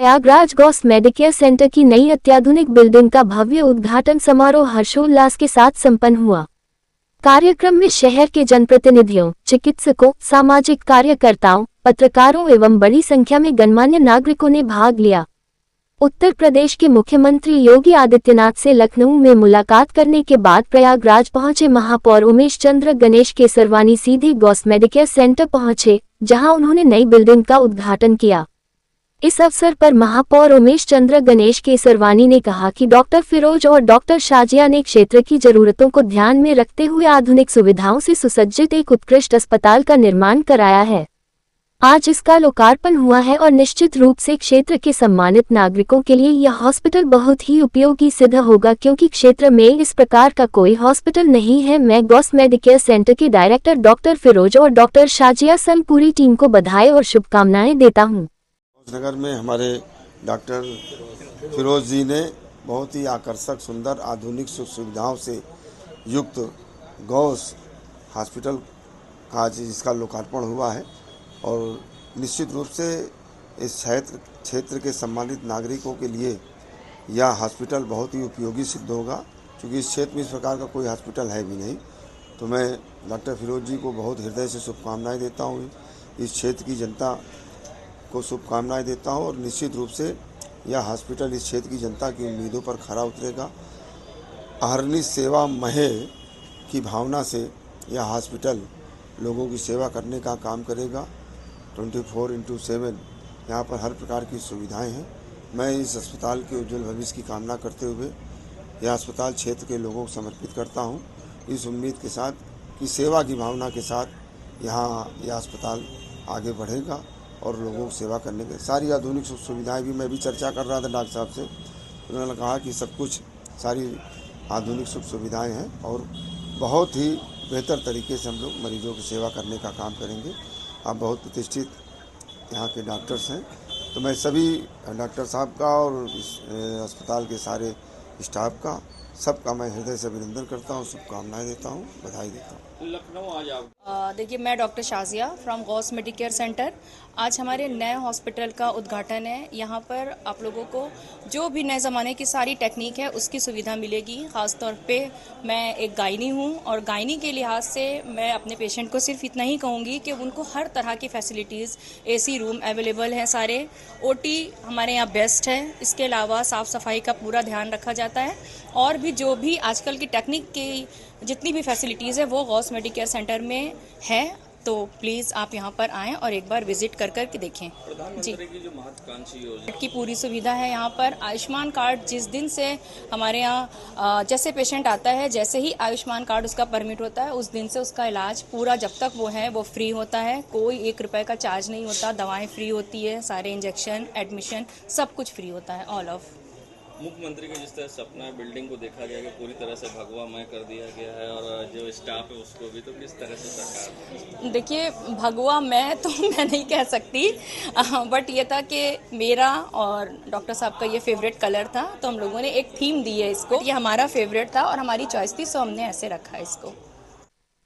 Prayagraj Gauss Medicare centre की नई अत्याधुनिक बिल्डिंग का भव्य उद्घाटन समारोह हर्षोल्लास के साथ संपन्न हुआ। कार्यक्रम में शहर के जनप्रतिनिधियों, चिकित्सकों, सामाजिक कार्यकर्ताओं, पत्रकारों एवं बड़ी संख्या में गणमान्य नागरिकों ने भाग लिया। उत्तर प्रदेश के मुख्यमंत्री योगी आदित्यनाथ से लखनऊ में मुलाकात करने के बाद प्रयागराज पहुंचे महापौर उमेश चंद्र गणेश केसरवानी सीधे गॉस मेडिकेयर सेंटर पहुंचे, जहां उन्होंने नई बिल्डिंग का उद्घाटन किया। इस अवसर पर महापौर उमेश चंद्र गणेश केसरवानी ने कहा कि डॉक्टर फिरोज और डॉक्टर शाजिया ने क्षेत्र की जरूरतों को ध्यान में रखते हुए आधुनिक सुविधाओं से सुसज्जित एक उत्कृष्ट अस्पताल का निर्माण कराया है। आज इसका लोकार्पण हुआ है और निश्चित रूप से क्षेत्र के सम्मानित नागरिकों के लिए यह हॉस्पिटल बहुत ही उपयोगी सिद्ध होगा, क्योंकि क्षेत्र में इस प्रकार का कोई हॉस्पिटल नहीं है। मैं गॉस मेडिकेयर सेंटर के डायरेक्टर डॉक्टर फिरोज और डॉक्टर शाजिया संग पूरी टीम को बधाई और शुभकामनाएं देता हूँ। नगर में हमारे डॉक्टर फिरोज जी ने बहुत ही आकर्षक, सुंदर, आधुनिक सुख सुविधाओं से युक्त गॉस हॉस्पिटल का आज इसका लोकार्पण हुआ है और निश्चित रूप से इस क्षेत्र के सम्मानित नागरिकों के लिए यह हॉस्पिटल बहुत ही उपयोगी सिद्ध होगा, क्योंकि इस क्षेत्र में इस प्रकार का कोई हॉस्पिटल है भी नहीं। तो मैं डॉक्टर फिरोज जी को बहुत हृदय से शुभकामनाएं देता हूँ, इस क्षेत्र की जनता को शुभकामनाएं देता हूं और निश्चित रूप से यह हॉस्पिटल इस क्षेत्र की जनता की उम्मीदों पर खरा उतरेगा। अहर्निश सेवा महे की भावना से यह हॉस्पिटल लोगों की सेवा करने का काम करेगा। 24/7 यहाँ पर हर प्रकार की सुविधाएं हैं। मैं इस अस्पताल के उज्जवल भविष्य की कामना करते हुए यह अस्पताल क्षेत्र के लोगों को समर्पित करता हूँ, इस उम्मीद के साथ कि सेवा की भावना के साथ यहाँ यह अस्पताल आगे बढ़ेगा और लोगों को सेवा करने के सारी आधुनिक सुख सुविधाएँ भी मैं भी चर्चा कर रहा था डॉक्टर साहब से। उन्होंने कहा कि सब कुछ सारी आधुनिक सुख सुविधाएं हैं और बहुत ही बेहतर तरीके से हम लोग मरीजों की सेवा करने का काम करेंगे। आप बहुत प्रतिष्ठित यहाँ के डॉक्टर्स हैं, तो मैं सभी डॉक्टर साहब का और इस अस्पताल के सारे स्टाफ का, सबका मैं हृदय से अभिनंदन करता हूँ, शुभकामनाएं देता हूँ, बधाई देता हूँ। लखनऊ आज आप देखिए, मैं doctor Shazia from Gauss Medicare centre. आज हमारे नए हॉस्पिटल का उद्घाटन है। यहाँ पर आप लोगों को जो भी नए ज़माने की सारी टेक्निक है उसकी सुविधा मिलेगी। ख़ास तौर पे मैं एक गायनी हूँ और गायनी के लिहाज से मैं अपने पेशेंट को सिर्फ इतना ही कहूँगी कि उनको हर तरह की फैसिलिटीज़, एसी रूम अवेलेबल हैं सारे, ओटी हमारे यहाँ बेस्ट है। इसके अलावा साफ़ सफाई का पूरा ध्यान रखा जाता है और भी जो भी आजकल की टेक्निक की जितनी भी फैसिलिटीज़ है वो गॉस मेडिकेयर सेंटर में है। तो प्लीज़ आप यहाँ पर आएँ और एक बार विजिट कर के देखें। जी, की जो महत्वाकांक्षी योजना की पूरी सुविधा है यहाँ पर। आयुष्मान कार्ड जिस दिन से हमारे यहाँ जैसे पेशेंट आता है, जैसे ही आयुष्मान कार्ड उसका परमिट होता है, उस दिन से उसका इलाज पूरा जब तक वो है वो फ्री होता है। कोई 1 रुपये का चार्ज नहीं होता, दवाएँ फ्री होती है, सारे इंजेक्शन, एडमिशन सब कुछ फ्री होता है, ऑल ऑफ। मुख्यमंत्री का जिस तरह सपना है, बिल्डिंग को देखा गया कि पूरी तरह से भगवामय कर दिया गया है और जो स्टाफ है उसको भी, तो किस तरह से सरकार? देखिए, भगवामय तो मैं नहीं कह सकती, बट ये था कि मेरा और डॉक्टर साहब का ये फेवरेट कलर था, तो हम लोगों ने एक थीम दी है इसको। ये हमारा फेवरेट था और हमारी चॉइस थी, सो हमने ऐसे रखा है इसको।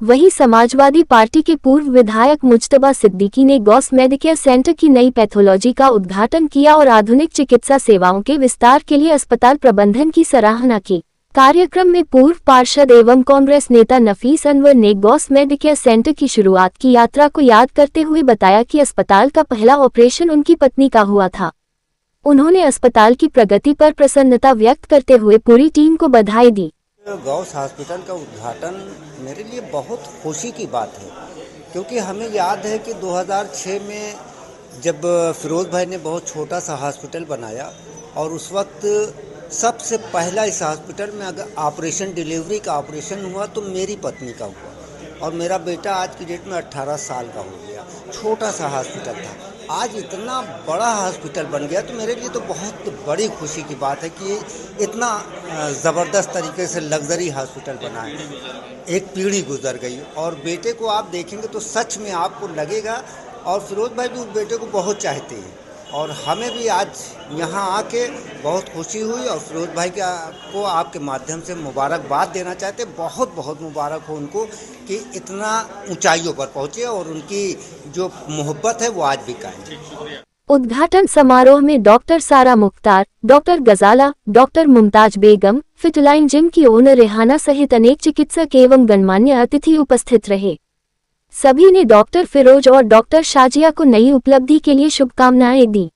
वहीं समाजवादी पार्टी के पूर्व विधायक मुज्तबा सिद्दीकी ने गॉस मेडिकेयर सेंटर की नई पैथोलॉजी का उद्घाटन किया और आधुनिक चिकित्सा सेवाओं के विस्तार के लिए अस्पताल प्रबंधन की सराहना की। कार्यक्रम में पूर्व पार्षद एवं कांग्रेस नेता नफीस अनवर ने गॉस मेडिकेयर सेंटर की शुरुआत की यात्रा को याद करते हुए बताया कि अस्पताल का पहला ऑपरेशन उनकी पत्नी का हुआ था। उन्होंने अस्पताल की प्रगति पर प्रसन्नता व्यक्त करते हुए पूरी टीम को बधाई दी। गॉस हॉस्पिटल का उद्घाटन मेरे लिए बहुत खुशी की बात है, क्योंकि हमें याद है कि 2006 में जब फिरोज भाई ने बहुत छोटा सा हॉस्पिटल बनाया और उस वक्त सबसे पहला इस हॉस्पिटल में अगर ऑपरेशन, डिलीवरी का ऑपरेशन हुआ तो मेरी पत्नी का हुआ और मेरा बेटा आज की डेट में 18 साल का हो गया। छोटा सा हॉस्पिटल था, आज इतना बड़ा हॉस्पिटल बन गया, तो मेरे लिए तो बहुत बड़ी खुशी की बात है कि इतना ज़बरदस्त तरीके से लग्जरी हॉस्पिटल बना है। एक पीढ़ी गुजर गई और बेटे को आप देखेंगे तो सच में आपको लगेगा, और फिरोज भाई भी उस बेटे को बहुत चाहते हैं और हमें भी आज यहाँ आके बहुत खुशी हुई और फिरोज भाई को आपके माध्यम से मुबारकबाद देना चाहते। बहुत बहुत मुबारक हो उनको कि इतना ऊंचाइयों पर पहुँचे और उनकी जो मोहब्बत है वो आज भी कायम है। उद्घाटन समारोह में डॉक्टर सारा मुख्तार, डॉक्टर गजाला, डॉक्टर मुमताज बेगम, फिटलाइन जिम की ओनर रेहाना सहित अनेक चिकित्सक एवं गणमान्य अतिथि उपस्थित रहे। सभी ने डॉक्टर फिरोज और डॉक्टर शाजिया को नई उपलब्धि के लिए शुभकामनाएं दी।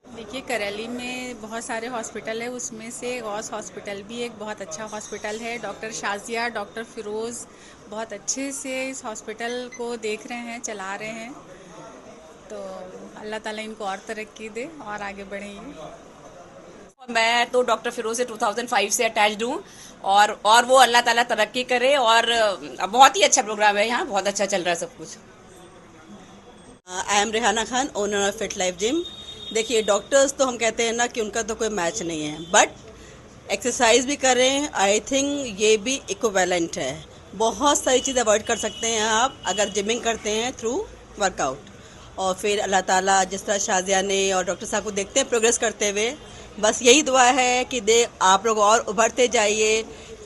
देखिए, करेली में बहुत सारे हॉस्पिटल है, उसमें से गॉस हॉस्पिटल भी एक बहुत अच्छा हॉस्पिटल है। डॉक्टर शाजिया, डॉक्टर फिरोज बहुत अच्छे से इस हॉस्पिटल को देख रहे हैं, चला रहे हैं। तो अल्लाह ताला इनको और तरक्की दे और आगे बढ़ेंगे। मैं तो डॉक्टर फिरोज से 2005 से अटैच्ड हूँ और वो अल्लाह ताला तरक्की करे। और बहुत ही अच्छा प्रोग्राम है, यहाँ बहुत अच्छा चल रहा है सब कुछ। I am Rehana Khan, owner of fit life gym. देखिए, डॉक्टर्स तो हम कहते हैं ना कि उनका तो कोई मैच नहीं है, बट एक्सरसाइज भी करें, आई थिंक ये भी इक्विवेलेंट है। बहुत सारी चीज़ अवॉइड कर सकते हैं आप अगर जिमिंग करते हैं थ्रू वर्कआउट। और फिर अल्लाह ताला जिस तरह शाजिया ने और डॉक्टर साहब को देखते हैं प्रोग्रेस करते हुए, बस यही दुआ है कि आप लोग और उभरते जाइए।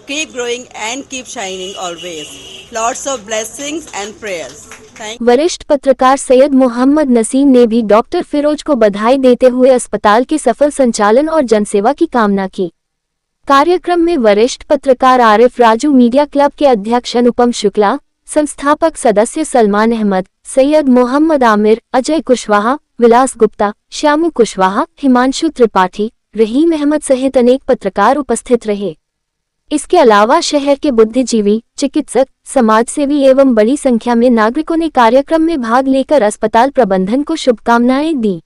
Keep growing and keep shining always. Lots of blessings and prayers. वरिष्ठ पत्रकार सैयद मोहम्मद नसीम ने भी डॉक्टर फिरोज को बधाई देते हुए अस्पताल के सफल संचालन और जनसेवा की कामना की। कार्यक्रम में वरिष्ठ पत्रकार आरिफ राजू, मीडिया क्लब के अध्यक्ष अनुपम शुक्ला, संस्थापक सदस्य सलमान अहमद, सैयद मोहम्मद आमिर, अजय कुशवाहा, विलास गुप्ता, श्यामू कुशवाहा, हिमांशु त्रिपाठी, रहीम अहमद सहित अनेक पत्रकार उपस्थित रहे। इसके अलावा शहर के बुद्धिजीवी, चिकित्सक, समाजसेवी एवं बड़ी संख्या में नागरिकों ने कार्यक्रम में भाग लेकर अस्पताल प्रबंधन को शुभकामनाएं दी।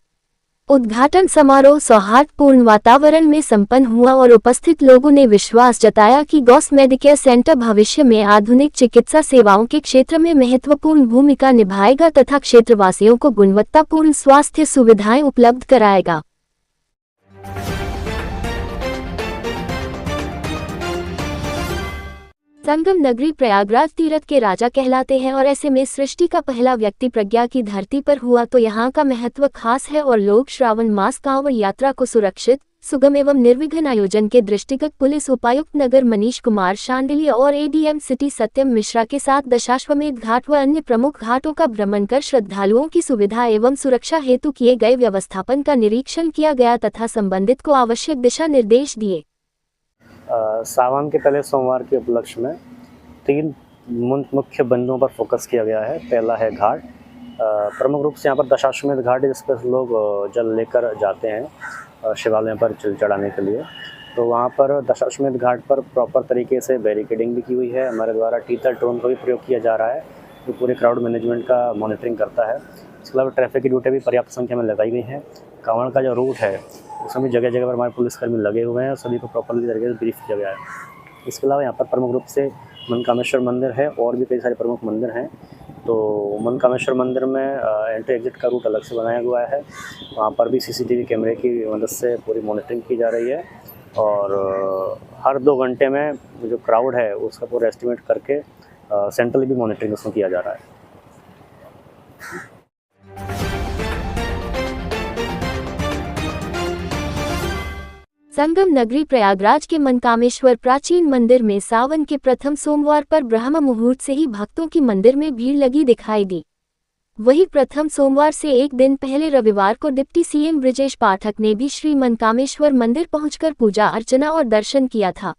उद्घाटन समारोह सौहार्दपूर्ण वातावरण में संपन्न हुआ और उपस्थित लोगों ने विश्वास जताया कि गॉस मेडिकेयर सेंटर भविष्य में आधुनिक चिकित्सा सेवाओं के क्षेत्र में महत्वपूर्ण भूमिका निभाएगा तथा क्षेत्रवासियों को गुणवत्तापूर्ण स्वास्थ्य सुविधाएं उपलब्ध कराएगा। संगम नगरी प्रयागराज तीर्थ के राजा कहलाते हैं और ऐसे में सृष्टि का पहला व्यक्ति प्रज्ञा की धरती पर हुआ तो यहाँ का महत्व खास है और लोग श्रावण मास कांवड़ यात्रा को सुरक्षित, सुगम एवं निर्विघ्न आयोजन के दृष्टिगत पुलिस उपायुक्त नगर मनीष कुमार शांडिल्य और एडीएम सिटी सत्यम मिश्रा के साथ दशाश्वमेध घाट व अन्य प्रमुख घाटों का भ्रमण कर श्रद्धालुओं की सुविधा एवं सुरक्षा हेतु किए गए व्यवस्थापन का निरीक्षण किया गया तथा संबंधित को आवश्यक दिशा निर्देश दिए। सावन के पहले सोमवार के उपलक्ष्य में 3 मुख्य बिंदुओं पर फोकस किया गया है। पहला है घाट, प्रमुख रूप से यहाँ पर दशाश्वमेध घाट है जिस पर लोग जल लेकर जाते हैं शिवालयों पर जल चढ़ाने के लिए। तो वहाँ पर दशाश्वमेध घाट पर प्रॉपर तरीके से बैरिकेडिंग भी की हुई है। हमारे द्वारा टीथर ड्रोन का भी प्रयोग किया जा रहा है जो पूरे क्राउड मैनेजमेंट का मॉनिटरिंग करता है। इसके अलावा ट्रैफिक की ड्यूटी भी पर्याप्त संख्या में लगाई गई है। कांवड़ का जो रूट है उसमें भी जगह जगह पर हमारे पुलिसकर्मी लगे हुए हैं और सभी को प्रॉपरली तरीके से ब्रीफ किया गया है। इसके अलावा यहाँ पर प्रमुख रूप से मनकामेश्वर मंदिर है और भी कई सारे प्रमुख मंदिर हैं। तो मनकामेश्वर मंदिर में एंट्री एग्जिट का रूट अलग से बनाया हुआ है। वहाँ पर भी सीसीटीवी कैमरे की मदद से पूरी मॉनिटरिंग की जा रही है और हर 2 घंटे में जो क्राउड है उसका पूरा एस्टिमेट करके सेंट्रली भी मॉनिटरिंग उसमें किया जा रहा है। संगम नगरी प्रयागराज के मनकामेश्वर प्राचीन मंदिर में सावन के प्रथम सोमवार पर ब्रह्म मुहूर्त से ही भक्तों की मंदिर में भीड़ लगी दिखाई दी। वहीं प्रथम सोमवार से एक दिन पहले रविवार को डिप्टी सीएम ब्रिजेश पाठक ने भी श्री मनकामेश्वर मंदिर पहुंचकर पूजा अर्चना और दर्शन किया था।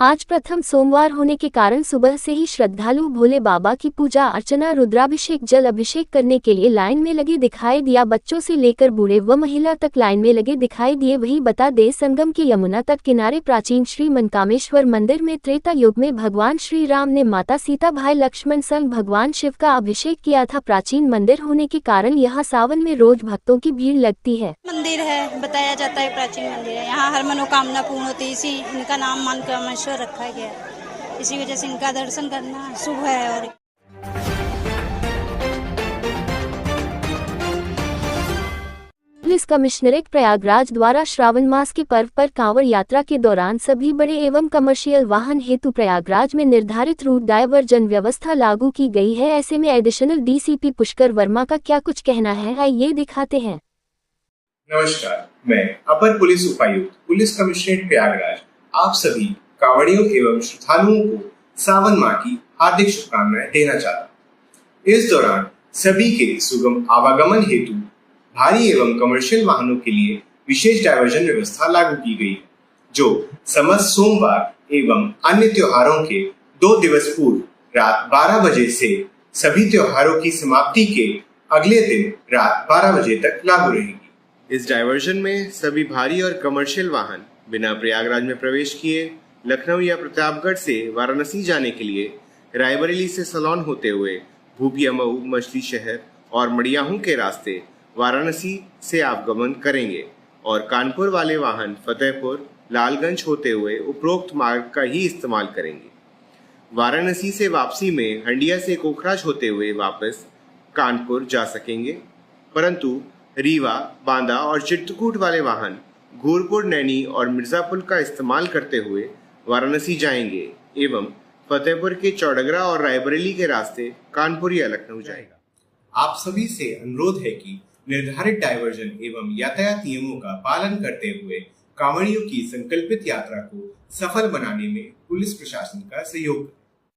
आज प्रथम सोमवार होने के कारण सुबह से ही श्रद्धालु भोले बाबा की पूजा अर्चना, रुद्राभिषेक, जल अभिषेक करने के लिए लाइन में लगे दिखाई दिया। बच्चों से लेकर बूढ़े व महिला तक लाइन में लगे दिखाई दिए। वही बता दे, संगम के यमुना तट किनारे प्राचीन श्री मनकामेश्वर मंदिर में त्रेता युग में भगवान श्री राम ने माता सीता, भाई लक्ष्मण संग भगवान शिव का अभिषेक किया था। प्राचीन मंदिर होने के कारण यहाँ सावन में रोज भक्तों की भीड़ लगती है। मंदिर है, बताया जाता है प्राचीन मंदिर है। यहाँ हर मनोकामना पूर्ण होती है, इसी इनका नाम मनकामेश्वर रखा गया, इसी वजह से इनका दर्शन करना शुभ है। और पुलिस कमिश्नरेट प्रयागराज द्वारा श्रावण मास के पर्व पर कांवड़ यात्रा के दौरान सभी बड़े एवं कमर्शियल वाहन हेतु प्रयागराज में निर्धारित रूट डायवर्जन व्यवस्था लागू की गई है। ऐसे में एडिशनल डीसीपी पुष्कर वर्मा का क्या कुछ कहना है, आइए दिखाते हैं। नमस्कार, मैं अपर पुलिस उपायुक्त पुलिस कमिश्नरेट प्रयागराज आप सभी कांवड़ियों एवं श्रद्धालुओं को सावन माह की हार्दिक शुभकामनाएं देना चाहता हूं। इस दौरान सभी के सुगम आवागमन हेतु भारी एवं कमर्शियल वाहनों के लिए विशेष डायवर्जन व्यवस्था लागू की गई, जो समस्त सोमवार एवं अन्य त्योहारों के 2 दिवस पूर्व रात 12 बजे से सभी त्योहारों की समाप्ति के अगले दिन रात 12 बजे तक लागू रहेगी। इस डायवर्जन में सभी भारी और कमर्शियल वाहन बिना प्रयागराज में प्रवेश किए लखनऊ या प्रतापगढ़ से वाराणसी जाने के लिए रायबरेली से सलौन होते हुए भूपिया मऊ, मछली शहर और मड़ियाहू के रास्ते वाराणसी से आवागमन करेंगे और कानपुर वाले वाहन फतेहपुर, लालगंज होते हुए उपरोक्त मार्ग का ही इस्तेमाल करेंगे। वाराणसी से वापसी में हंडिया से कोखराज होते हुए वापस कानपुर जा सकेंगे, परंतु रीवा, बांदा और चित्रकूट वाले वाहन घूरपुर, नैनी और मिर्जापुर का इस्तेमाल करते हुए वाराणसी जाएंगे एवं फतेहपुर के चौड़गरा और रायबरेली के रास्ते कानपुर या लखनऊ जाएगा। आप सभी से अनुरोध है कि निर्धारित डायवर्जन एवं यातायात नियमों का पालन करते हुए कांवड़ियों की संकल्पित यात्रा को सफल बनाने में पुलिस प्रशासन का सहयोग